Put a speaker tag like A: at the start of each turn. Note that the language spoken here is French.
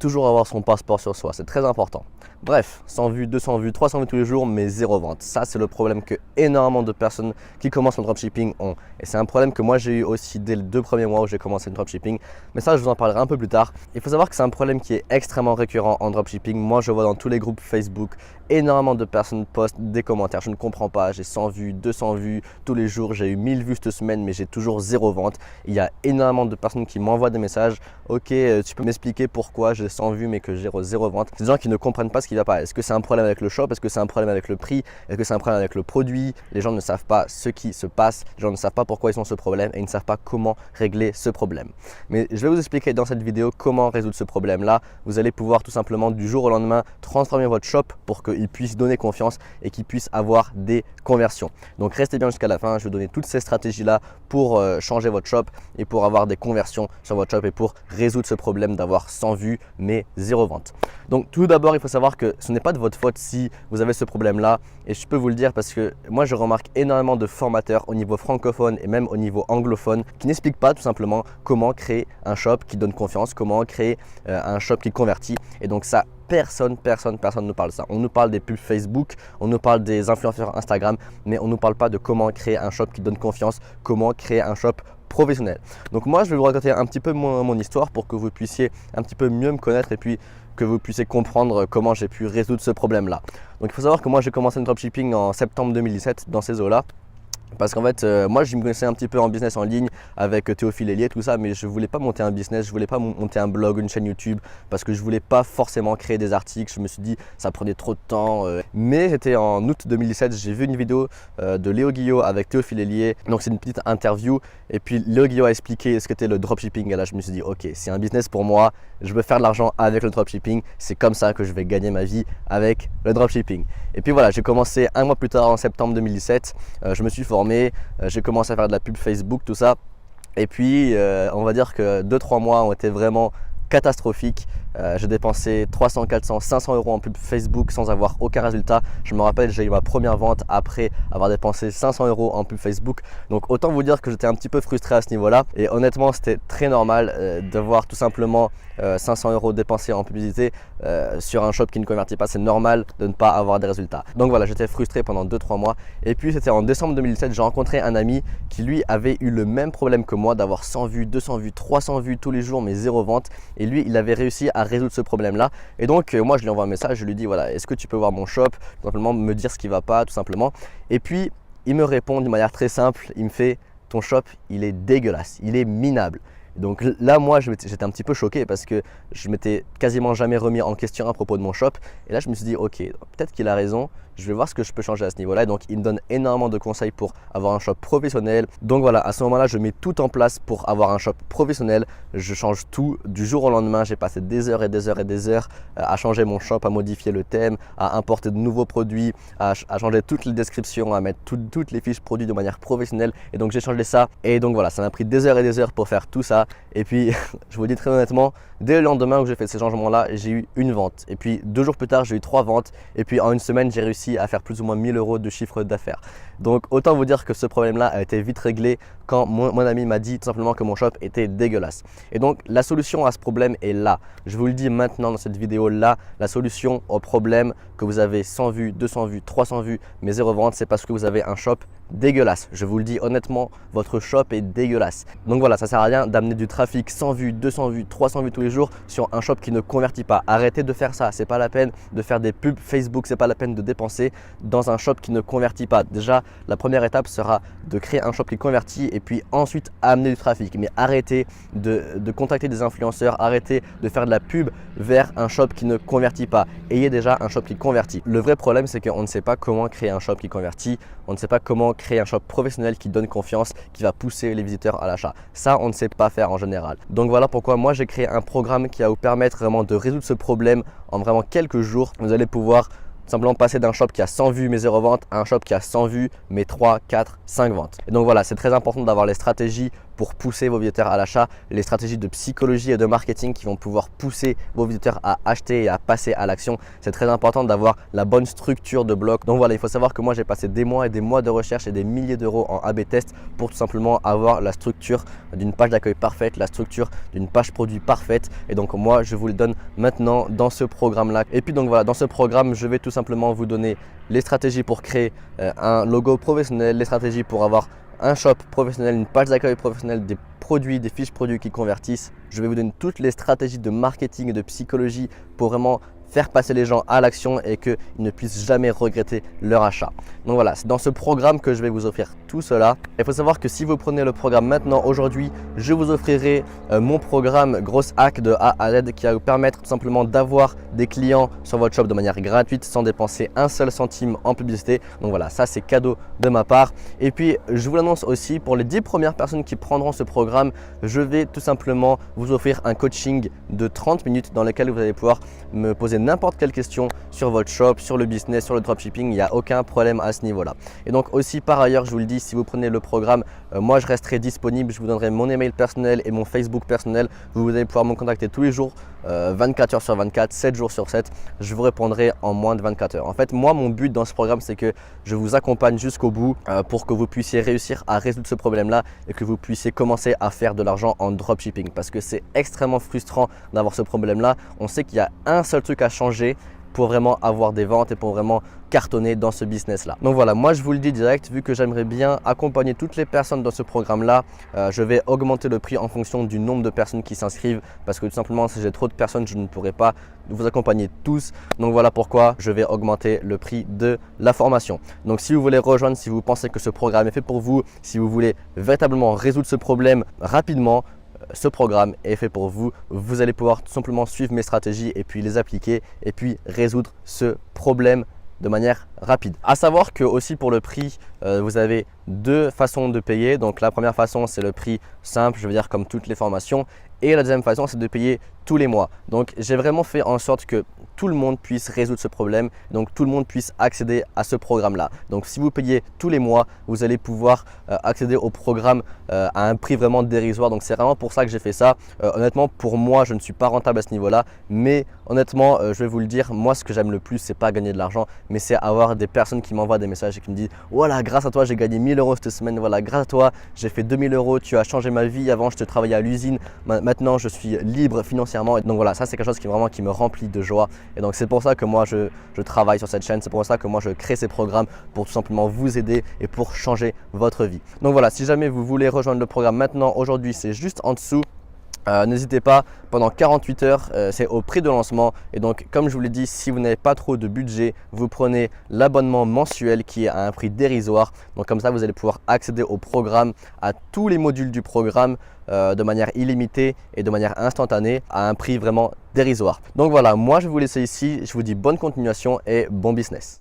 A: toujours avoir son passeport sur soi, c'est très important. Bref, 100 vues, 200 vues, 300 vues tous les jours, mais zéro vente. Ça, c'est le problème que énormément de personnes qui commencent le dropshipping ont. Et c'est un problème que moi, j'ai eu aussi dès les 2 premiers mois où j'ai commencé le dropshipping. Mais ça, je vous en parlerai un peu plus tard. Il faut savoir que c'est un problème qui est extrêmement récurrent en dropshipping. Moi, je vois dans tous les groupes Facebook, énormément de personnes postent des commentaires. Je ne comprends pas, j'ai 100 vues, 200 vues tous les jours. J'ai eu 1000 vues cette semaine, mais j'ai toujours zéro vente. Il y a énormément de personnes qui m'envoient des messages. Ok, tu peux m'expliquer pourquoi j'ai 100 vues, mais que j'ai zéro vente. C'est des gens qui ne comprennent pas ce qui va pas. Est-ce que c'est un problème avec le shop? Est-ce que c'est un problème avec le prix? Est-ce que c'est un problème avec le produit? Les gens ne savent pas ce qui se passe. Les gens ne savent pas pourquoi ils ont ce problème et ils ne savent pas comment régler ce problème. Mais je vais vous expliquer dans cette vidéo comment résoudre ce problème-là. Vous allez pouvoir tout simplement du jour au lendemain transformer votre shop pour qu'il puisse donner confiance et qu'il puisse avoir des conversions. Donc restez bien jusqu'à la fin. Je vais vous donner toutes ces stratégies-là pour changer votre shop et pour avoir des conversions sur votre shop et pour résoudre ce problème d'avoir 100 vues mais zéro vente. Donc tout d'abord, il faut savoir que ce n'est pas de votre faute si vous avez ce problème-là et je peux vous le dire parce que moi je remarque énormément de formateurs au niveau francophone et même au niveau anglophone qui n'expliquent pas tout simplement comment créer un shop qui donne confiance, comment créer un shop qui convertit et donc ça personne ne nous parle de ça. On nous parle des pubs Facebook, on nous parle des influenceurs Instagram mais on ne nous parle pas de comment créer un shop qui donne confiance, comment créer un shop professionnel. Donc moi je vais vous raconter un petit peu mon histoire pour que vous puissiez un petit peu mieux me connaître et puis que vous puissiez comprendre comment j'ai pu résoudre ce problème-là. Donc il faut savoir que moi j'ai commencé le dropshipping en septembre 2017 dans ces eaux-là. Parce qu'en fait, moi je me connaissais un petit peu en business en ligne avec Théophile Hélier, tout ça, mais je ne voulais pas monter un business, je ne voulais pas monter un blog, une chaîne YouTube, parce que je ne voulais pas forcément créer des articles. Je me suis dit, ça prenait trop de temps. Mais c'était en août 2017, j'ai vu une vidéo de Léo Guillot avec Théophile Hélier. Donc c'est une petite interview. Et puis Léo Guillot a expliqué ce qu'était le dropshipping. Et là, je me suis dit, ok, c'est un business pour moi, je veux faire de l'argent avec le dropshipping. C'est comme ça que je vais gagner ma vie avec le dropshipping. Et puis voilà, j'ai commencé un mois plus tard en septembre 2017. Je me suis formé, j'ai commencé à faire de la pub Facebook, tout ça. Et puis, on va dire que 2-3 mois ont été vraiment catastrophiques. J'ai dépensé 300, 400, 500 euros en pub Facebook sans avoir aucun résultat. Je me rappelle, j'ai eu ma première vente après avoir dépensé 500 euros en pub Facebook. Donc autant vous dire que j'étais un petit peu frustré à ce niveau-là. Et honnêtement, c'était très normal de voir tout simplement 500 euros dépensés en publicité sur un shop qui ne convertit pas. C'est normal de ne pas avoir des résultats. Donc voilà, j'étais frustré pendant 2-3 mois. Et puis c'était en décembre 2017, j'ai rencontré un ami qui lui avait eu le même problème que moi d'avoir 100 vues, 200 vues, 300 vues tous les jours mais zéro vente. Et lui, il avait réussi à résoudre ce problème-là. Et donc, moi, je lui envoie un message, je lui dis, voilà, est-ce que tu peux voir mon shop? Tout simplement, me dire ce qui ne va pas, tout simplement. Et puis, il me répond d'une manière très simple, il me fait, ton shop, il est dégueulasse, il est minable. Donc là, moi, j'étais un petit peu choqué parce que je m'étais quasiment jamais remis en question à propos de mon shop. Et là, je me suis dit, ok, peut-être qu'il a raison. Je vais voir ce que je peux changer à ce niveau-là. Donc, il me donne énormément de conseils pour avoir un shop professionnel. Donc voilà, à ce moment-là, je mets tout en place pour avoir un shop professionnel. Je change tout du jour au lendemain. J'ai passé des heures et des heures et des heures à changer mon shop, à modifier le thème, à importer de nouveaux produits, à changer toutes les descriptions, à mettre toutes les fiches produits de manière professionnelle. Et donc, j'ai changé ça. Et donc voilà, ça m'a pris des heures et des heures pour faire tout ça. Et puis, je vous dis très honnêtement, dès le lendemain où j'ai fait ces changements-là, j'ai eu une vente. Et puis, 2 jours plus tard, j'ai eu 3 ventes. Et puis, en une semaine, j'ai réussi à faire plus ou moins 1000 euros de chiffre d'affaires. Donc, autant vous dire que ce problème-là a été vite réglé quand mon ami m'a dit tout simplement que mon shop était dégueulasse. Et donc, la solution à ce problème est là. Je vous le dis maintenant dans cette vidéo-là, la solution au problème que vous avez 100 vues, 200 vues, 300 vues, mais zéro vente, c'est parce que vous avez un shop dégueulasse. Je vous le dis honnêtement, votre shop est dégueulasse. Donc voilà, ça sert à rien d'amener du trafic 100 vues, 200 vues, 300 vues tous les jours sur un shop qui ne convertit pas. Arrêtez de faire ça. C'est pas la peine de faire des pubs Facebook, c'est pas la peine de dépenser dans un shop qui ne convertit pas. Déjà, la première étape sera de créer un shop qui convertit et puis ensuite amener du trafic. Mais arrêtez de contacter des influenceurs, arrêtez de faire de la pub vers un shop qui ne convertit pas. Ayez déjà un shop qui convertit. Le vrai problème, c'est qu'on ne sait pas comment créer un shop qui convertit. On ne sait pas comment créer un shop professionnel qui donne confiance, qui va pousser les visiteurs à l'achat. Ça, on ne sait pas faire en général. Donc voilà pourquoi moi j'ai créé un programme qui va vous permettre vraiment de résoudre ce problème en vraiment quelques jours. Vous allez pouvoir simplement passer d'un shop qui a 100 vues mais 0 vente à un shop qui a 100 vues mais 3, 4, 5 ventes. Et donc voilà, c'est très important d'avoir les stratégies pour pousser vos visiteurs à l'achat, les stratégies de psychologie et de marketing qui vont pouvoir pousser vos visiteurs à acheter et à passer à l'action. C'est très important d'avoir la bonne structure de blog. Donc voilà, il faut savoir que moi j'ai passé des mois et des mois de recherche et des milliers d'euros en A/B test pour tout simplement avoir la structure d'une page d'accueil parfaite, la structure d'une page produit parfaite. Et donc moi je vous le donne maintenant dans ce programme là. Et puis donc voilà, dans ce programme je vais tout simplement vous donner les stratégies pour créer un logo professionnel, les stratégies pour avoir un shop professionnel, une page d'accueil professionnelle, des produits, des fiches produits qui convertissent. Je vais vous donner toutes les stratégies de marketing et de psychologie pour vraiment faire passer les gens à l'action et qu'ils ne puissent jamais regretter leur achat. Donc voilà, c'est dans ce programme que je vais vous offrir tout cela. Il faut savoir que si vous prenez le programme maintenant, aujourd'hui, je vous offrirai mon programme Grosse Hack de A à Z qui va vous permettre tout simplement d'avoir des clients sur votre shop de manière gratuite sans dépenser un seul centime en publicité. Donc voilà, ça c'est cadeau de ma part. Et puis, je vous l'annonce aussi, pour les 10 premières personnes qui prendront ce programme, je vais tout simplement vous offrir un coaching de 30 minutes dans lequel vous allez pouvoir me poser n'importe quelle question sur votre shop, sur le business, sur le dropshipping, il n'y a aucun problème à ce niveau-là. Et donc aussi par ailleurs, je vous le dis, si vous prenez le programme, moi je resterai disponible, je vous donnerai mon email personnel et mon Facebook personnel. Vous allez pouvoir me contacter tous les jours, 24 heures sur 24, 7 jours sur 7. Je vous répondrai en moins de 24 heures. En fait, moi mon but dans ce programme, c'est que je vous accompagne jusqu'au bout pour que vous puissiez réussir à résoudre ce problème-là et que vous puissiez commencer à faire de l'argent en dropshipping parce que c'est extrêmement frustrant d'avoir ce problème-là. On sait qu'il y a un seul truc à changer pour vraiment avoir des ventes et pour vraiment cartonner dans ce business là. Donc voilà, moi je vous le dis direct, vu que j'aimerais bien accompagner toutes les personnes dans ce programme là, je vais augmenter le prix en fonction du nombre de personnes qui s'inscrivent parce que tout simplement si j'ai trop de personnes, je ne pourrai pas vous accompagner tous. Donc voilà pourquoi je vais augmenter le prix de la formation. Donc si vous voulez rejoindre, si vous pensez que ce programme est fait pour vous, si vous voulez véritablement résoudre ce problème rapidement, ce programme est fait pour vous. Vous allez pouvoir tout simplement suivre mes stratégies et puis les appliquer et puis résoudre ce problème de manière rapide. À savoir que aussi pour le prix, vous avez deux façons de payer. Donc la première façon, c'est le prix simple, je veux dire comme toutes les formations. Et la deuxième façon, c'est de payer tous les mois. Donc j'ai vraiment fait en sorte que tout le monde puisse résoudre ce problème, donc tout le monde puisse accéder à ce programme-là. Donc si vous payez tous les mois, vous allez pouvoir accéder au programme à un prix vraiment dérisoire. Donc c'est vraiment pour ça que j'ai fait ça. Honnêtement, pour moi, je ne suis pas rentable à ce niveau-là, mais honnêtement, je vais vous le dire, moi ce que j'aime le plus, c'est pas gagner de l'argent, mais c'est avoir des personnes qui m'envoient des messages et qui me disent « Voilà, grâce à toi, j'ai gagné 1000 euros cette semaine. Voilà, grâce à toi, j'ai fait 2000 euros. Tu as changé ma vie. Avant, je te travaillais à l'usine. Maintenant, je suis libre financièrement. » Et donc voilà, ça c'est quelque chose qui me remplit de joie. Et donc c'est pour ça que moi je travaille sur cette chaîne. C'est pour ça que moi je crée ces programmes pour tout simplement vous aider et pour changer votre vie. Donc voilà, si jamais vous voulez rejoindre le programme maintenant, aujourd'hui, c'est juste en dessous. N'hésitez pas, pendant 48 heures, c'est au prix de lancement. Et donc, comme je vous l'ai dit, si vous n'avez pas trop de budget, vous prenez l'abonnement mensuel qui est à un prix dérisoire. Donc, comme ça, vous allez pouvoir accéder au programme, à tous les modules du programme de manière illimitée et de manière instantanée à un prix vraiment dérisoire. Donc voilà, moi je vais vous laisser ici. Je vous dis bonne continuation et bon business.